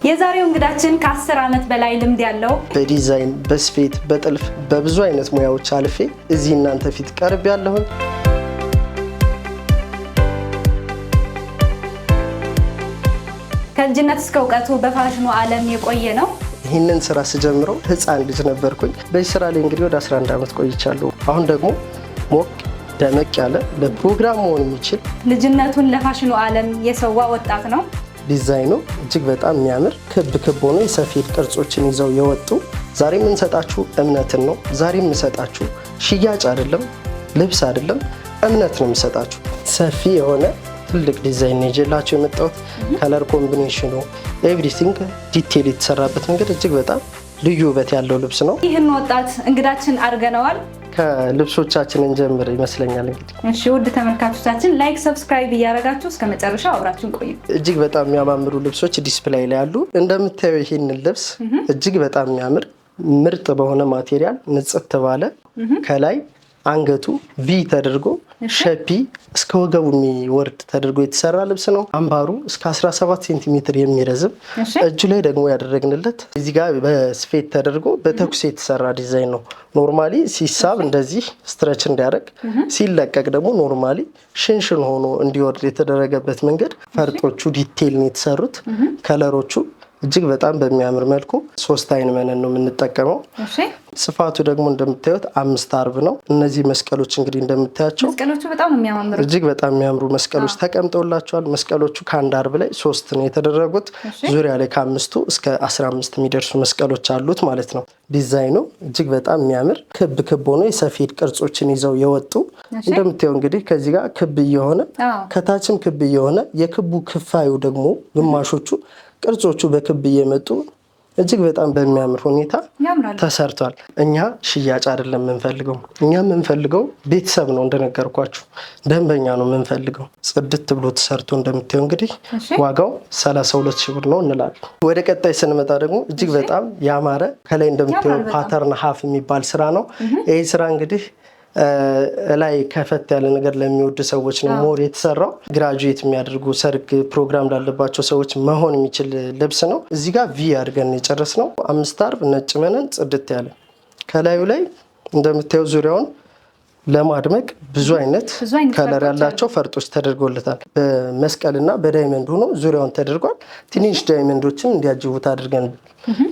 የዛሬው እንግዳችን ከ10 ዓመት በላይ ልምድ ያለው በዲዛይን በስፌት በጥልፍ በብዙ አይነት ሙያዎች አልፌ እዚህ እናንተ ፊት ቀርብ ያለሁን ከልጅነት እስከ እውቀቱ በፋሽኑ ዓለም የቆየ ነው። ይህንን ስራ ስጀምረው ህፃን ልጅ ነበርኩኝ። በዚህ ስራ ላይ እንግዲህ ወደ 11 ዓመት ቆይቻለሁ። አሁን ደግሞ ሞቅ ደመቅ ያለ ለፕሮግራም መሆን የሚችል ልጅነቱን ለፋሽኑ ዓለም የሰዋ ወጣት ነው። ዲዛይኑ እጅግ በጣም የሚያምር ክብ ሆኖ የሰፌድ ቅርጾችን ይዘው የወጡ ዛሬ የምንሰጣችሁ እምነትን ነው። ዛሬ የምንሰጣችሁ ሽያጭ አይደለም፣ ልብስ አይደለም፣ እምነት ነው የምንሰጣችሁ። ሰፊ የሆነ ትልቅ ዲዛይን ይዤላችሁ የመጣሁት ከለር ኮምቢኔሽኑ ኤቭሪቲንግ ዲቴል የተሰራበት መንገድ እጅግ በጣም ልዩ ውበት ያለው ልብስ ነው። ይህን ወጣት እንግዳችን አድርገነዋል። ከልብሶቻችን እንጀምር ይመስለኛል። እንግዲህ እሺ፣ ውድ ተመልካቾቻችን ላይክ ሰብስክራይብ እያደረጋችሁ እስከ መጨረሻው አብራችሁን ቆዩ። እጅግ በጣም የሚያማምሩ ልብሶች ዲስፕሌይ ላይ አሉ። እንደምታየው ይሄንን ልብስ እጅግ በጣም የሚያምር ምርጥ በሆነ ማቴሪያል ንጽት ባለ ከላይ አንገቱ ቪ ተደርጎ ሸፒ እስከ ወገቡ የሚወርድ ተደርጎ የተሰራ ልብስ ነው። አምባሩ እስከ 17 ሴንቲሜትር የሚረዝም እጁ ላይ ደግሞ ያደረግንለት እዚህ ጋር በስፌት ተደርጎ በተኩስ የተሰራ ዲዛይን ነው። ኖርማሊ ሲሳብ እንደዚህ ስትረች እንዲያደርግ ሲለቀቅ ደግሞ ኖርማሊ ሽንሽን ሆኖ እንዲወርድ የተደረገበት መንገድ ፈርጦቹ ዲቴይል ነው የተሰሩት። ከለሮቹ እጅግ በጣም በሚያምር መልኩ 3 አይን መነን ነው የምንጠቀመው። ስፋቱ ደግሞ እንደምታዩት 5 አርብ ነው። እነዚህ መስቀሎች እንግዲህ እንደምታያቸው መስቀሎቹ በጣም የሚያማምሩ እጅግ በጣም የሚያምሩ መስቀሎች ተቀምጠውላቸዋል። መስቀሎቹ ከአንድ አርብ ላይ 3 ነው የተደረጉት። ዙሪያ ላይ ከ5 እስከ 15 የሚደርሱ መስቀሎች አሉት ማለት ነው። ዲዛይኑ እጅግ በጣም የሚያምር ክብ ሆኖ የሰፌድ ቅርጾችን ይዘው የወጡ እንደምታየው እንግዲህ ከዚህ ጋር ክብ እየሆነ ከታችም ክብ እየሆነ የክቡ ክፋዩ ደግሞ ግማሾቹ ቅርጾቹ በክብ እየመጡ እጅግ በጣም በሚያምር ሁኔታ ተሰርቷል። እኛ ሽያጭ አይደለም የምንፈልገው፣ እኛ የምንፈልገው ቤተሰብ ነው። እንደነገርኳችሁ ደንበኛ ነው የምንፈልገው። ጽድት ብሎ ተሰርቶ እንደምታየው እንግዲህ ዋጋው 32 ሺህ ብር ነው እንላለን። ወደ ቀጣይ ስንመጣ ደግሞ እጅግ በጣም ያማረ ከላይ እንደምታየው ፓተርን ሀፍ የሚባል ስራ ነው። ይህ ስራ እንግዲህ ላይ ከፈት ያለ ነገር ለሚወዱ ሰዎች ነው ሞር የተሰራው። ግራጁዌት የሚያደርጉ ሰርግ ፕሮግራም ላለባቸው ሰዎች መሆን የሚችል ልብስ ነው። እዚህ ጋር ቪ አድርገን የጨረስነው 5 አርብ ነጭ መነን ጽድት ያለ ከላዩ ላይ እንደምታየው ዙሪያውን ለማድመቅ ብዙ አይነት ከለር ያላቸው ፈርጦች ተደርጎለታል። በመስቀልና በዳይመንድ ሆኖ ዙሪያውን ተደርጓል። ትንሽ ዳይመንዶችም እንዲያጅቡት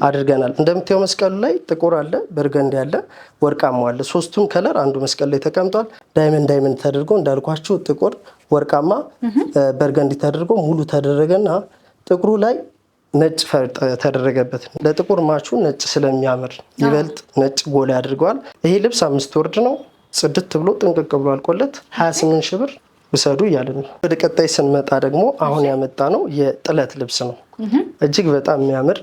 አድርገናል። እንደምታየው መስቀሉ ላይ ጥቁር አለ፣ በርገንዲ አለ፣ ወርቃማ አለ። 3ቱም ከለር አንዱ መስቀል ላይ ተቀምጧል። ዳይመንድ ተደርጎ እንዳልኳችሁ ጥቁር፣ ወርቃማ፣ በርገንዲ ተደርጎ ሙሉ ተደረገና ጥቁሩ ላይ ነጭ ፈርጥ ተደረገበት። ለጥቁር ማቹ ነጭ ስለሚያምር ይበልጥ ነጭ ጎላ ያድርገዋል። ይሄ ልብስ 5 ወርድ ነው። ጽድት ብሎ ጥንቅቅ ብሎ አልቆለት 28 ሺህ ብር ውሰዱ እያለ ነው። ወደ ቀጣይ ስንመጣ ደግሞ አሁን ያመጣ ነው የጥለት ልብስ ነው። እጅግ በጣም የሚያምር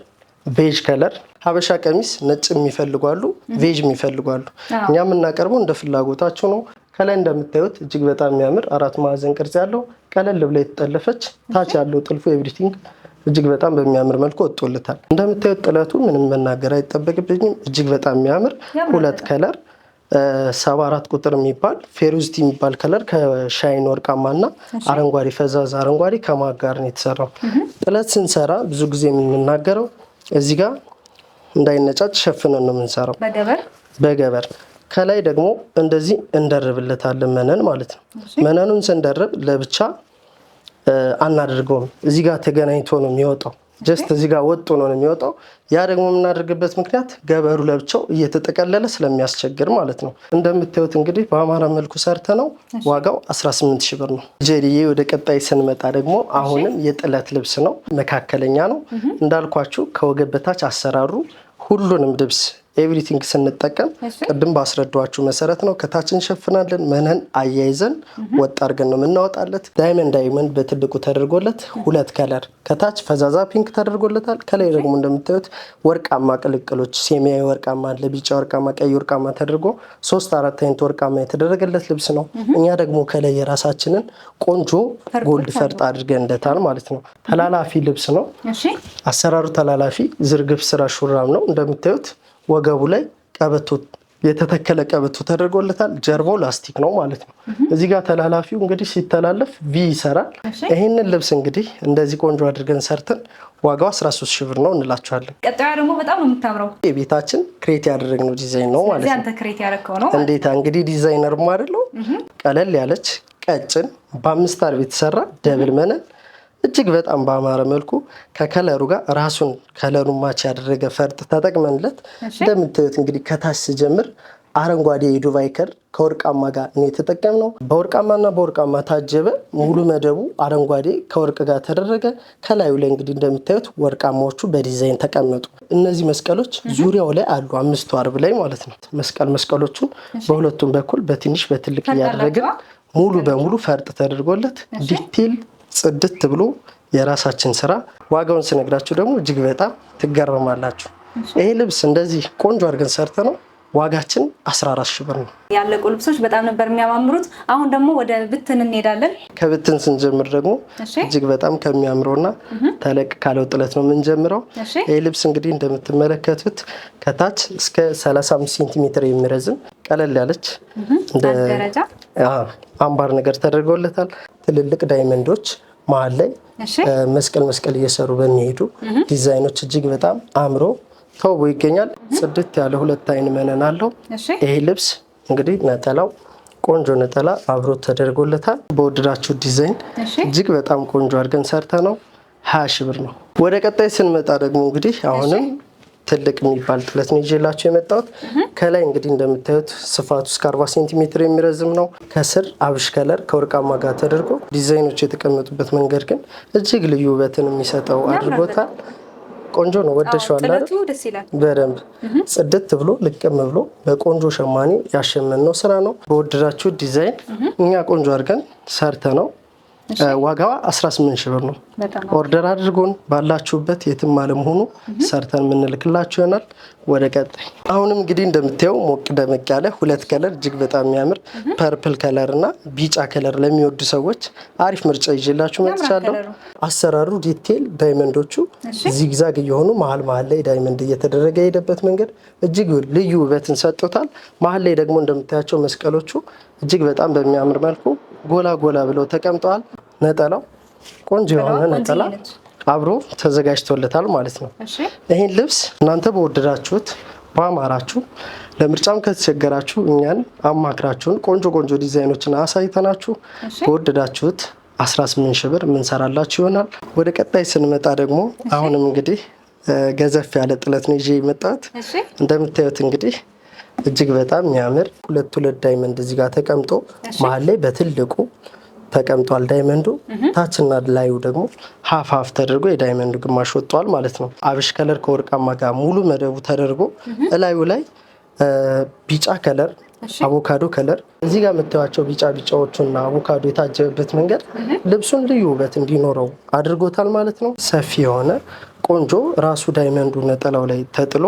ቤጅ ከለር ሀበሻ ቀሚስ ነጭ የሚፈልጓሉ፣ ቬጅ የሚፈልጓሉ። እኛ የምናቀርበው እንደ ፍላጎታቸው ነው። ከላይ እንደምታዩት እጅግ በጣም የሚያምር 4 ማዕዘን ቅርጽ ያለው ቀለል ብላ የተጠለፈች ታች ያለው ጥልፉ ኤቭሪቲንግ እጅግ በጣም በሚያምር መልኩ ወጥቶለታል። እንደምታዩት ጥለቱ ምንም መናገር አይጠበቅብኝም። እጅግ በጣም የሚያምር 2 ከለር 74 ቁጥር የሚባል ፌሩዚቲ የሚባል ከለር ከሻይን ወርቃማና አረንጓዴ ፈዛዛ አረንጓዴ ከማጋር ነው የተሰራው። ጥለት ስንሰራ ብዙ ጊዜ የምንናገረው እዚህ ጋር እንዳይነጫጭ ሸፍነን ነው የምንሰራው በገበር። ከላይ ደግሞ እንደዚህ እንደርብለታለን መነን ማለት ነው። መነኑን ስንደርብ ለብቻ አናደርገውም። እዚህ ጋር ተገናኝቶ ነው የሚወጣው። ጀስት እዚህ ጋር ወጥቶ ነው የሚወጣው። ያ ደግሞ የምናደርግበት ምክንያት ገበሩ ለብቻው እየተጠቀለለ ስለሚያስቸግር ማለት ነው። እንደምታዩት እንግዲህ በአማራ መልኩ ሰርተ ነው ዋጋው 18 ሺህ ብር ነው። ጀሪዬ ወደ ቀጣይ ስንመጣ ደግሞ አሁንም የጥለት ልብስ ነው። መካከለኛ ነው እንዳልኳችሁ ከወገብ በታች አሰራሩ ሁሉንም ልብስ ኤቭሪቲንግ ስንጠቀም ቅድም ባስረዳችሁ መሰረት ነው። ከታች እንሸፍናለን፣ መነን አያይዘን ወጥ አድርገን ነው የምናወጣለት። ዳይመንድ በትልቁ ተደርጎለት 2 ከለር ከታች ፈዛዛ ፒንክ ተደርጎለታል። ከላይ ደግሞ እንደምታዩት ወርቃማ ቅልቅሎች ሰማያዊ ወርቃማ፣ ለቢጫ ወርቃማ፣ ቀይ ወርቃማ ተደርጎ 3-4 አይነት ወርቃማ የተደረገለት ልብስ ነው። እኛ ደግሞ ከላይ የራሳችንን ቆንጆ ጎልድ ፈርጥ አድርገንለታል ማለት ነው። ተላላፊ ልብስ ነው። አሰራሩ ተላላፊ ዝርግፍ ስራ ሹራብ ነው። እንደምታዩት ወገቡ ላይ ቀበቶ የተተከለ ቀበቶ ተደርጎለታል። ጀርባው ላስቲክ ነው ማለት ነው። እዚህ ጋር ተላላፊው እንግዲህ ሲተላለፍ ቪ ይሰራል። ይህንን ልብስ እንግዲህ እንደዚህ ቆንጆ አድርገን ሰርተን ዋጋው 13 ሺህ ብር ነው እንላችኋለን። ቀጣዩ ደግሞ በጣም ነው የምታምረው የቤታችን ክሬት ያደረግነው ዲዛይን ነው ማለት ነው። አንተ ክሬት ያደረግከው ነው። እንዴታ እንግዲህ ዲዛይነር አይደለው። ቀለል ያለች ቀጭን በ5 አርብ የተሰራ ደብል መነን እጅግ በጣም በአማረ መልኩ ከከለሩ ጋር ራሱን ከለሩን ማች ያደረገ ፈርጥ ተጠቅመንለት እንደምታዩት እንግዲህ ከታች ጀምር አረንጓዴ የዱባይ ከር ከወርቃማ ጋር ነው የተጠቀምነው። በወርቃማና በወርቃማ ታጀበ። ሙሉ መደቡ አረንጓዴ ከወርቅ ጋር ተደረገ። ከላዩ ላይ እንግዲህ እንደምታዩት ወርቃማዎቹ በዲዛይን ተቀመጡ። እነዚህ መስቀሎች ዙሪያው ላይ አሉ 5 አርብ ላይ ማለት ነው። መስቀሎቹን በሁለቱም በኩል በትንሽ በትልቅ እያደረግን ሙሉ በሙሉ ፈርጥ ተደርጎለት ዲቴል ጽድት ብሎ የራሳችን ስራ። ዋጋውን ስነግራችሁ ደግሞ እጅግ በጣም ትገረማላችሁ። ይሄ ልብስ እንደዚህ ቆንጆ አድርገን ሰርተ ነው ዋጋችን 14 ሺህ ብር ነው። ያለቁ ልብሶች በጣም ነበር የሚያማምሩት። አሁን ደግሞ ወደ ብትን እንሄዳለን። ከብትን ስንጀምር ደግሞ እጅግ በጣም ከሚያምረውና ተለቅ ካለው ጥለት ነው የምንጀምረው። ይሄ ልብስ እንግዲህ እንደምትመለከቱት ከታች እስከ 35 ሴንቲሜትር የሚረዝም ቀለል ያለች እንደ አምባር ነገር ተደርጎለታል። ትልልቅ ዳይመንዶች መሀል ላይ መስቀል እየሰሩ በሚሄዱ ዲዛይኖች እጅግ በጣም አምሮ ተውቦ ይገኛል። ጽድት ያለ 2 አይን መነን አለው። ይሄ ልብስ እንግዲህ ነጠላው ቆንጆ ነጠላ አብሮ ተደርጎለታል። በወደዳችሁ ዲዛይን እጅግ በጣም ቆንጆ አድርገን ሰርተ ነው 20 ሺህ ብር ነው። ወደ ቀጣይ ስንመጣ ደግሞ እንግዲህ አሁንም ትልቅ የሚባል ጥለት ነው ይዤላችሁ የመጣሁት። ከላይ እንግዲህ እንደምታዩት ስፋቱ እስከ 40 ሴንቲሜትር የሚረዝም ነው። ከስር አብሽ ከለር ከወርቃማ ጋር ተደርጎ ዲዛይኖች የተቀመጡበት መንገድ ግን እጅግ ልዩ ውበትን የሚሰጠው አድርጎታል። ቆንጆ ነው። ወደሽዋል አይደል? በደንብ ጽድት ብሎ ልቅም ብሎ በቆንጆ ሸማኔ ያሸመነው ስራ ነው። በወደዳችሁ ዲዛይን እኛ ቆንጆ አድርገን ሰርተ ነው ዋጋዋ 18 ሺህ ብር ነው። ኦርደር አድርጎን ባላችሁበት የትም አለመሆኑ ሰርተን የምንልክላችሁ ይሆናል። ወደ ቀጣይ አሁንም እንግዲህ እንደምታየው ሞቅ ደመቅ ያለ 2 ከለር እጅግ በጣም የሚያምር ፐርፕል ከለር እና ቢጫ ከለር ለሚወዱ ሰዎች አሪፍ ምርጫ ይዤላችሁ መጥቻለሁ። አሰራሩ ዲቴል ዳይመንዶቹ ዚግዛግ እየሆኑ መሀል ላይ ዳይመንድ እየተደረገ የሄደበት መንገድ እጅግ ልዩ ውበትን ሰጥቶታል። መሀል ላይ ደግሞ እንደምታያቸው መስቀሎቹ እጅግ በጣም በሚያምር መልኩ ጎላ ብለው ተቀምጠዋል። ነጠላው ቆንጆ የሆነ ነጠላ አብሮ ተዘጋጅቶለታል ማለት ነው። ይህን ልብስ እናንተ በወደዳችሁት በአማራችሁ ለምርጫም ከተቸገራችሁ እኛን አማክራችሁን ቆንጆ ዲዛይኖችን አሳይተናችሁ በወደዳችሁት 18 ሺህ ብር የምንሰራላችሁ ይሆናል። ወደ ቀጣይ ስንመጣ ደግሞ አሁንም እንግዲህ ገዘፍ ያለ ጥለት ነው ይዤ የመጣሁት። እንደምታዩት እንግዲህ እጅግ በጣም የሚያምር 2 ዳይመንድ እዚህ ጋር ተቀምጦ መሀል ላይ በትልቁ ተቀምጧል ዳይመንዱ። ታችና ላዩ ደግሞ ሀፍ ተደርጎ የዳይመንዱ ግማሽ ወጥቷል ማለት ነው። አብሽ ከለር ከወርቃማ ጋር ሙሉ መደቡ ተደርጎ እላዩ ላይ ቢጫ ከለር አቮካዶ ከለር እዚህ ጋር የምታዩቸው ቢጫዎቹና አቮካዶ የታጀበበት መንገድ ልብሱን ልዩ ውበት እንዲኖረው አድርጎታል ማለት ነው። ሰፊ የሆነ ቆንጆ ራሱ ዳይመንዱ ነጠላው ላይ ተጥሎ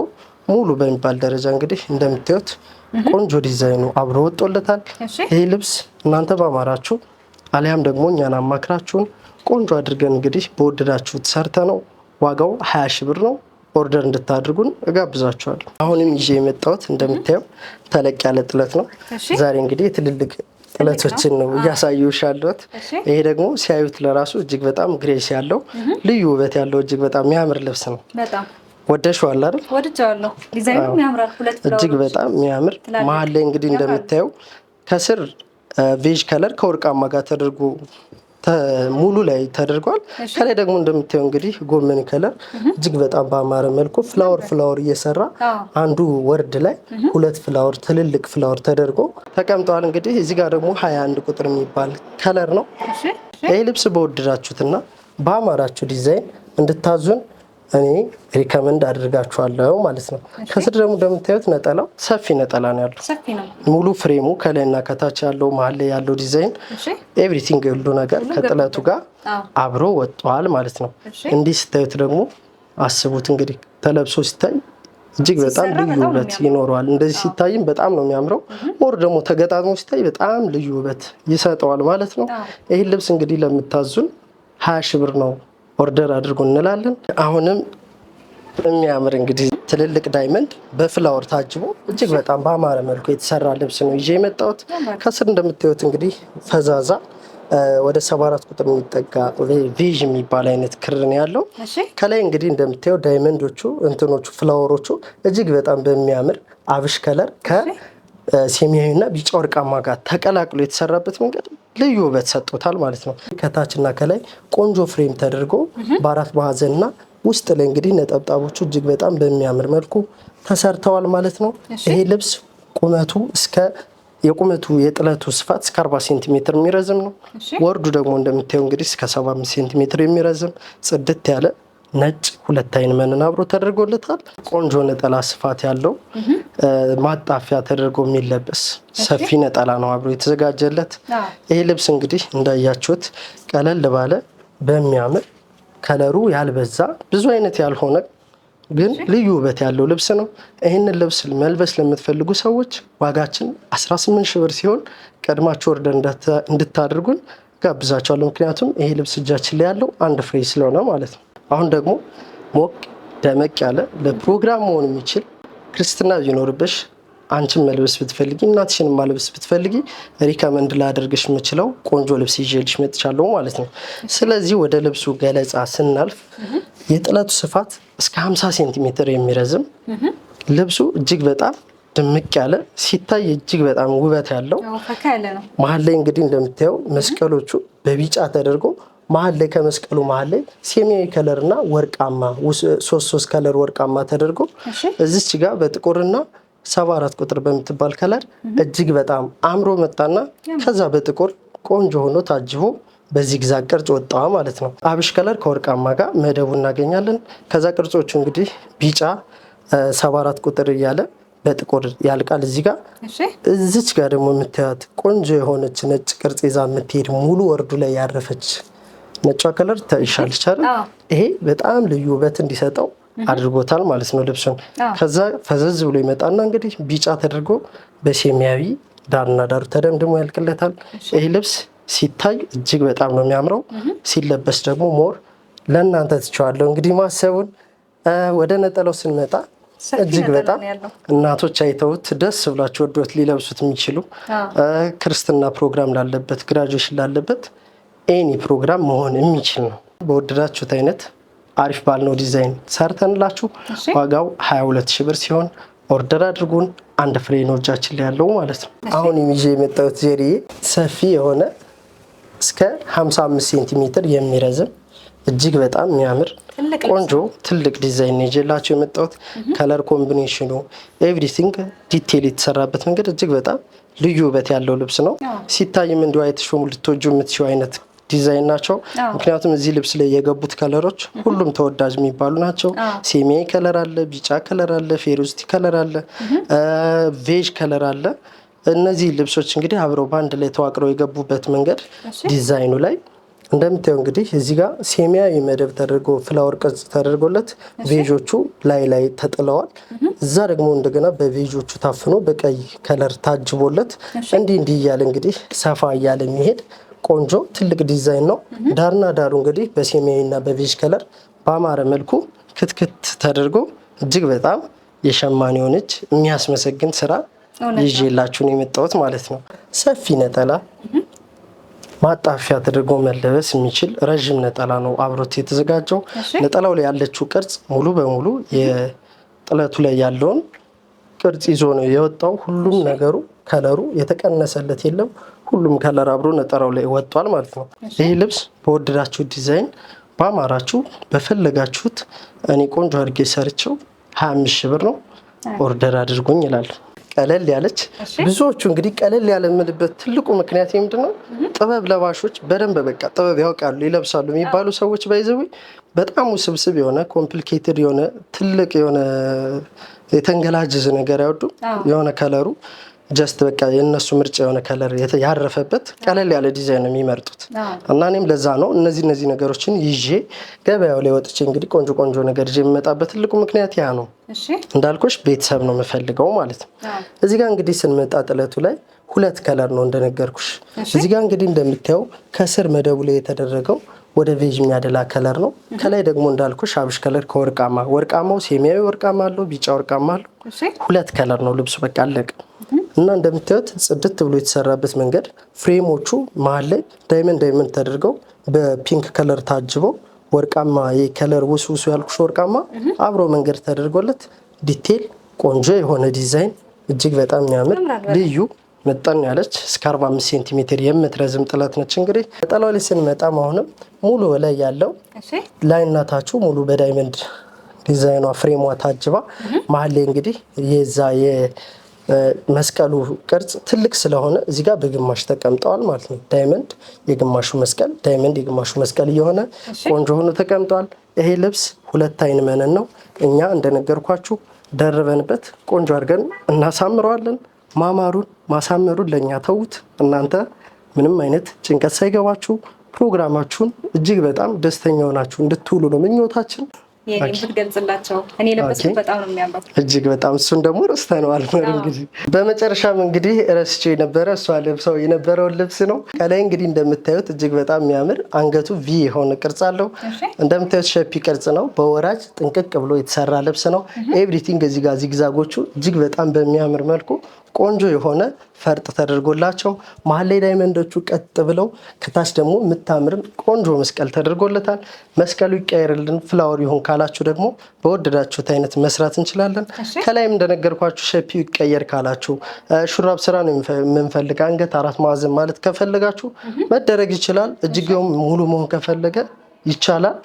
ሙሉ በሚባል ደረጃ እንግዲህ እንደምታዩት ቆንጆ ዲዛይኑ አብሮ ወጥቶለታል። ይህ ልብስ እናንተ በአማራችሁ አሊያም ደግሞ እኛን አማክራችሁን ቆንጆ አድርገን እንግዲህ በወደዳችሁት ሰርተ ነው ዋጋው 20 ሺህ ብር ነው። ኦርደር እንድታድርጉን እጋብዛችኋለሁ። አሁንም ይዤ የመጣሁት እንደምታየው ተለቅ ያለ ጥለት ነው። ዛሬ እንግዲህ ትልልቅ ጥለቶችን ነው እያሳየሁሽ ያለሁት። ይሄ ደግሞ ሲያዩት ለራሱ እጅግ በጣም ግሬስ ያለው ልዩ ውበት ያለው እጅግ በጣም የሚያምር ልብስ ነው። ወደሽዋል አይደል? ወድጃለሁ። ዲዛይኑ ያምራል። እጅግ በጣም የሚያምር መሀል ላይ እንግዲህ እንደምታየው ከስር ቬጅ ከለር ከወርቃማ ጋር ተደርጎ ሙሉ ላይ ተደርጓል። ከላይ ደግሞ እንደምታየው እንግዲህ ጎመን ከለር እጅግ በጣም በአማረ መልኩ ፍላወር እየሰራ አንዱ ወርድ ላይ 2 ፍላወር ትልልቅ ፍላወር ተደርጎ ተቀምጠዋል። እንግዲህ እዚህ ጋር ደግሞ 21 ቁጥር የሚባል ከለር ነው። ይህ ልብስ በወደዳችሁትና በአማራችሁ ዲዛይን እንድታዙን እኔ ሪከመንድ አድርጋችኋለሁ ማለት ነው። ከስር ደግሞ እንደምታዩት ነጠላው ሰፊ ነጠላ ነው ያለው። ሙሉ ፍሬሙ ከላይና ከታች ያለው መሀል ላይ ያለው ዲዛይን ኤቭሪቲንግ ሁሉ ነገር ከጥለቱ ጋር አብሮ ወጥቷል ማለት ነው። እንዲህ ስታዩት ደግሞ አስቡት እንግዲህ ተለብሶ ሲታይ እጅግ በጣም ልዩ ውበት ይኖረዋል። እንደዚህ ሲታይም በጣም ነው የሚያምረው። ሞር ደግሞ ተገጣጥሞ ሲታይ በጣም ልዩ ውበት ይሰጠዋል ማለት ነው። ይህን ልብስ እንግዲህ ለምታዙን 20 ሺህ ብር ነው ኦርደር አድርጎ እንላለን። አሁንም የሚያምር እንግዲህ ትልልቅ ዳይመንድ በፍላወር ታጅቦ እጅግ በጣም በአማረ መልኩ የተሰራ ልብስ ነው ይዤ የመጣሁት። ከስር እንደምታዩት እንግዲህ ፈዛዛ ወደ 74 ቁጥር የሚጠጋ ቬዥ የሚባል አይነት ክር ነው ያለው። ከላይ እንግዲህ እንደምታየው ዳይመንዶቹ እንትኖቹ ፍላወሮቹ እጅግ በጣም በሚያምር አብሽ ከለር ከሰማያዊና ቢጫ ወርቃማ ጋር ተቀላቅሎ የተሰራበት መንገድ ልዩ ውበት ሰጥቶታል ማለት ነው። ከታችና ከላይ ቆንጆ ፍሬም ተደርጎ በአራት ማዕዘንና ውስጥ ላይ እንግዲህ ነጠብጣቦቹ እጅግ በጣም በሚያምር መልኩ ተሰርተዋል ማለት ነው። ይሄ ልብስ ቁመቱ የቁመቱ የጥለቱ ስፋት እስከ 40 ሴንቲሜትር የሚረዝም ነው። ወርዱ ደግሞ እንደምታየው እንግዲህ እስከ 75 ሴንቲሜትር የሚረዝም ጽድት ያለ ነጭ ሁለት አይን መነን አብሮ ተደርጎለታል። ቆንጆ ነጠላ ስፋት ያለው ማጣፊያ ተደርጎ የሚለበስ ሰፊ ነጠላ ነው አብሮ የተዘጋጀለት። ይሄ ልብስ እንግዲህ እንዳያችሁት ቀለል ባለ በሚያምር ከለሩ ያልበዛ ብዙ አይነት ያልሆነ ግን ልዩ ውበት ያለው ልብስ ነው። ይህንን ልብስ መልበስ ለምትፈልጉ ሰዎች ዋጋችን 18 ሺህ ብር ሲሆን ቀድማችሁ ኦርደር እንድታደርጉን ጋብዛችኋለሁ። ምክንያቱም ይሄ ልብስ እጃችን ላይ ያለው አንድ ፍሬ ስለሆነ ማለት ነው። አሁን ደግሞ ሞቅ ደመቅ ያለ ለፕሮግራም መሆን የሚችል ክርስትና ቢኖርብሽ አንቺን መልበስ ብትፈልጊ እናትሽን ማልበስ ብትፈልጊ ሪከመንድ ላደርግሽ የምችለው ቆንጆ ልብስ ይዤልሽ መጥቻለሁ ማለት ነው። ስለዚህ ወደ ልብሱ ገለጻ ስናልፍ የጥለቱ ስፋት እስከ 50 ሴንቲሜትር የሚረዝም ልብሱ እጅግ በጣም ድምቅ ያለ ሲታይ እጅግ በጣም ውበት ያለው መሀል ላይ እንግዲህ እንደምታየው መስቀሎቹ በቢጫ ተደርጎ መሀል ላይ ከመስቀሉ መሀል ላይ ሰማያዊ ከለርና ወርቃማ ሶስት ከለር ወርቃማ ተደርጎ እዚች ጋር በጥቁርና 74 ቁጥር በምትባል ከለር እጅግ በጣም አምሮ መጣና ከዛ በጥቁር ቆንጆ ሆኖ ታጅቦ በዚህ ግዛት ቅርጽ ወጣ ማለት ነው። አብሽ ከለር ከወርቃማ ጋር መደቡ እናገኛለን። ከዛ ቅርጾቹ እንግዲህ ቢጫ 74 ቁጥር እያለ በጥቁር ያልቃል። እዚህ ጋር እዚች ጋር ደግሞ የምታያት ቆንጆ የሆነች ነጭ ቅርጽ ይዛ የምትሄድ ሙሉ ወርዱ ላይ ያረፈች ነጯ ከለር ታይሻለች አይደል? ይሄ በጣም ልዩ ውበት እንዲሰጠው አድርጎታል ማለት ነው ልብሱን። ከዛ ፈዘዝ ብሎ ይመጣና እንግዲህ ቢጫ ተደርጎ በሰማያዊ ዳርና ዳሩ ተደምድሞ ያልቅለታል። ይሄ ልብስ ሲታይ እጅግ በጣም ነው የሚያምረው። ሲለበስ ደግሞ ሞር ለእናንተ ትቼዋለሁ እንግዲህ ማሰቡን። ወደ ነጠላው ስንመጣ እጅግ በጣም እናቶች አይተውት ደስ ብላቸው ወዶት ሊለብሱት የሚችሉ ክርስትና ፕሮግራም ላለበት፣ ግራጁዌሽን ላለበት ኤኒ ፕሮግራም መሆን የሚችል ነው። በወደዳችሁት አይነት አሪፍ ባልነው ዲዛይን ሰርተንላችሁ ዋጋው 22 ሺህ ብር ሲሆን ኦርደር አድርጉን። አንድ ፍሬ ነው እጃችን ላይ ያለው ማለት ነው። አሁን ይዤ የመጣሁት ዜሪዬ ሰፊ የሆነ እስከ 55 ሴንቲሜትር የሚረዝም እጅግ በጣም የሚያምር ቆንጆ ትልቅ ዲዛይን ነው ይዤላችሁ የመጣሁት። ከለር ኮምቢኔሽኑ ኤቭሪቲንግ ዲቴል የተሰራበት መንገድ እጅግ በጣም ልዩ ውበት ያለው ልብስ ነው። ሲታይም እንዲሁ አይተሽ ልትወጁ የምትችው አይነት ዲዛይን ናቸው። ምክንያቱም እዚህ ልብስ ላይ የገቡት ከለሮች ሁሉም ተወዳጅ የሚባሉ ናቸው። ሰማያዊ ከለር አለ፣ ቢጫ ከለር አለ፣ ፌሮዚቲ ከለር አለ፣ ቬጅ ከለር አለ። እነዚህ ልብሶች እንግዲህ አብረው በአንድ ላይ ተዋቅረው የገቡበት መንገድ ዲዛይኑ ላይ እንደምታየው እንግዲህ እዚህ ጋር ሰማያዊ መደብ ተደርጎ ፍላወር ቅርጽ ተደርጎለት ቬጆቹ ላይ ተጥለዋል። እዛ ደግሞ እንደገና በቬጆቹ ታፍኖ በቀይ ከለር ታጅቦለት እንዲህ እያለ እንግዲህ ሰፋ እያለ የሚሄድ ቆንጆ ትልቅ ዲዛይን ነው። ዳርና ዳሩ እንግዲህ በሰማያዊና በቬጅ ከለር በአማረ መልኩ ክትክት ተደርጎ እጅግ በጣም የሸማኔውን እጅ የሚያስመሰግን ስራ ይዤላችሁ ነው የመጣሁት ማለት ነው። ሰፊ ነጠላ ማጣፊያ ተደርጎ መለበስ የሚችል ረዥም ነጠላ ነው አብሮት የተዘጋጀው። ነጠላው ላይ ያለችው ቅርጽ ሙሉ በሙሉ የጥለቱ ላይ ያለውን ቅርጽ ይዞ ነው የወጣው። ሁሉም ነገሩ ከለሩ የተቀነሰለት የለም። ሁሉም ከለር አብሮ ነጠላው ላይ ወጥቷል ማለት ነው። ይህ ልብስ በወደዳችሁት ዲዛይን በአማራችሁ በፈለጋችሁት እኔ ቆንጆ አድርጌ ሰርቸው 25 ሺህ ብር ነው ኦርደር አድርጉኝ ይላል። ቀለል ያለች ብዙዎቹ እንግዲህ ቀለል ያለ የምልበት ትልቁ ምክንያት ምንድነው? ጥበብ ለባሾች በደንብ በቃ ጥበብ ያውቃሉ ይለብሳሉ የሚባሉ ሰዎች ባይዘው በጣም ውስብስብ የሆነ ኮምፕሊኬትድ የሆነ ትልቅ የሆነ የተንገላጀዘ ነገር ያወዱ የሆነ ከለሩ ጀስት በቃ የነሱ ምርጫ የሆነ ከለር ያረፈበት ቀለል ያለ ዲዛይን ነው የሚመርጡት እና እኔም ለዛ ነው እነዚህ ነገሮችን ይዤ ገበያው ላይ ወጥቼ እንግዲህ ቆንጆ ነገር ይዤ የምመጣበት ትልቁ ምክንያት ያ ነው። እንዳልኩሽ ቤተሰብ ነው የምፈልገው ማለት ነው። እዚህ ጋር እንግዲህ ስንመጣ ጥለቱ ላይ ሁለት ከለር ነው እንደነገርኩሽ። እዚህ ጋር እንግዲህ እንደምታየው ከስር መደቡ ላይ የተደረገው ወደ ቬጅ የሚያደላ ከለር ነው። ከላይ ደግሞ እንዳልኩሽ አብሽ ከለር ከወርቃማ ወርቃማው ሰማያዊ ወርቃማ አለው፣ ቢጫ ወርቃማ አለው። ሁለት ከለር ነው ልብሱ በቃ አለቀ። እና እንደምታዩት ጽድት ብሎ የተሰራበት መንገድ ፍሬሞቹ መሀል ላይ ዳይመንድ ተደርገው በፒንክ ከለር ታጅበው ወርቃማ የከለር ውስውሱ ያልኩሽ ወርቃማ አብሮ መንገድ ተደርጎለት ዲቴል ቆንጆ የሆነ ዲዛይን እጅግ በጣም የሚያምር ልዩ መጠን ያለች እስከ 45 ሴንቲሜትር የምትረዝም ጥለት ነች። እንግዲህ ነጠላው ላይ ስንመጣ አሁንም ሙሉ ላይ ያለው ላይና ታቹ ሙሉ በዳይመንድ ዲዛይኗ ፍሬሟ ታጅባ መሀል ላይ እንግዲህ የዛ የመስቀሉ ቅርጽ ትልቅ ስለሆነ እዚህ ጋር በግማሽ ተቀምጠዋል ማለት ነው። ዳይመንድ የግማሹ መስቀል ዳይመንድ የግማሹ መስቀል እየሆነ ቆንጆ ሆኖ ተቀምጠዋል። ይሄ ልብስ ሁለት አይን መነን ነው። እኛ እንደነገርኳችሁ ደርበንበት ቆንጆ አድርገን እናሳምረዋለን። ማሳመሩን ለእኛ ተዉት። እናንተ ምንም አይነት ጭንቀት ሳይገባችሁ ፕሮግራማችሁን እጅግ በጣም ደስተኛ ሆናችሁ እንድትውሉ ነው ምኞታችን። ብትገልጽላቸው እኔ ለበስኩት በጣም ነው የሚያምረው እጅግ በጣም እሱን ደግሞ ረስተነዋል። እንግዲህ በመጨረሻም እንግዲህ ረስቼው የነበረ እሷ ለብሰው የነበረውን ልብስ ነው። ከላይ እንግዲህ እንደምታዩት እጅግ በጣም የሚያምር አንገቱ ቪ የሆነ ቅርጽ አለው። እንደምታዩት ሸፒ ቅርጽ ነው። በወራጅ ጥንቅቅ ብሎ የተሰራ ልብስ ነው። ኤቭሪቲንግ እዚህ ጋር ዚግዛጎቹ እጅግ በጣም በሚያምር መልኩ ቆንጆ የሆነ ፈርጥ ተደርጎላቸው መሀል ላይ ዳይመንዶቹ ቀጥ ብለው ከታች ደግሞ የምታምርም ቆንጆ መስቀል ተደርጎለታል። መስቀሉ ይቀየርልን ፍላወር ይሁን ካላችሁ ደግሞ በወደዳችሁት አይነት መስራት እንችላለን። ከላይም እንደነገርኳችሁ ሸፒው ይቀየር ካላችሁ ሹራብ ስራ ነው የምንፈልግ አንገት 4 ማዕዘን ማለት ከፈለጋችሁ መደረግ ይችላል። እጅጌውም ሙሉ መሆን ከፈለገ ይቻላል።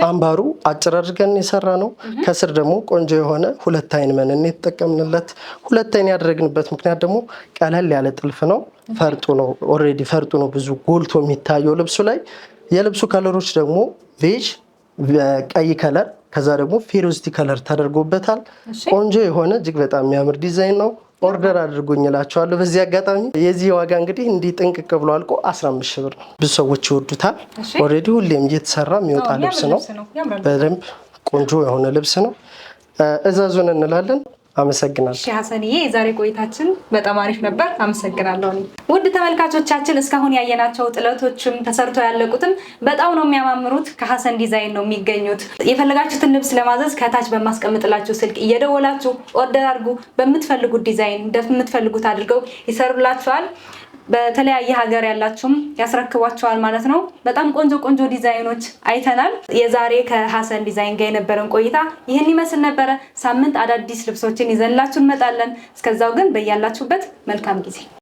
አምባሩ አጭር አድርገን የሰራ ነው። ከስር ደግሞ ቆንጆ የሆነ ሁለት አይን መነን የተጠቀምንለት። ሁለት አይን ያደረግንበት ምክንያት ደግሞ ቀለል ያለ ጥልፍ ነው። ፈርጡ ነው ኦልሬዲ ፈርጡ ነው ብዙ ጎልቶ የሚታየው ልብሱ ላይ። የልብሱ ከለሮች ደግሞ ቬጅ ቀይ ከለር ከዛ ደግሞ ፌሮዚቲ ከለር ተደርጎበታል። ቆንጆ የሆነ እጅግ በጣም የሚያምር ዲዛይን ነው። ኦርደር አድርጎኝ እላቸዋለሁ። በዚህ አጋጣሚ የዚህ ዋጋ እንግዲህ እንዲህ ጥንቅቅ ብሎ አልቆ 15 ሺህ ብር ነው። ብዙ ሰዎች ይወዱታል። ኦልሬዲ ሁሌም እየተሰራ የሚወጣ ልብስ ነው። በደንብ ቆንጆ የሆነ ልብስ ነው። እዛዙን እንላለን። አመሰግናለሁ። ሀሰንዬ የዛሬ ቆይታችን በጣም አሪፍ ነበር። አመሰግናለሁ። ውድ ተመልካቾቻችን እስካሁን ያየናቸው ጥለቶችም ተሰርቶ ያለቁትም በጣም ነው የሚያማምሩት። ከሀሰን ዲዛይን ነው የሚገኙት። የፈለጋችሁትን ልብስ ለማዘዝ ከታች በማስቀምጥላችሁ ስልክ እየደወላችሁ ኦርደር አድርጉ። በምትፈልጉት ዲዛይን እንደምትፈልጉት አድርገው ይሰሩላችኋል። በተለያየ ሀገር ያላችሁም ያስረክቧቸዋል ማለት ነው። በጣም ቆንጆ ዲዛይኖች አይተናል። የዛሬ ከሀሰን ዲዛይን ጋር የነበረን ቆይታ ይህን ይመስል ነበረ። ሳምንት አዳዲስ ልብሶችን ይዘንላችሁ እንመጣለን። እስከዛው ግን በያላችሁበት መልካም ጊዜ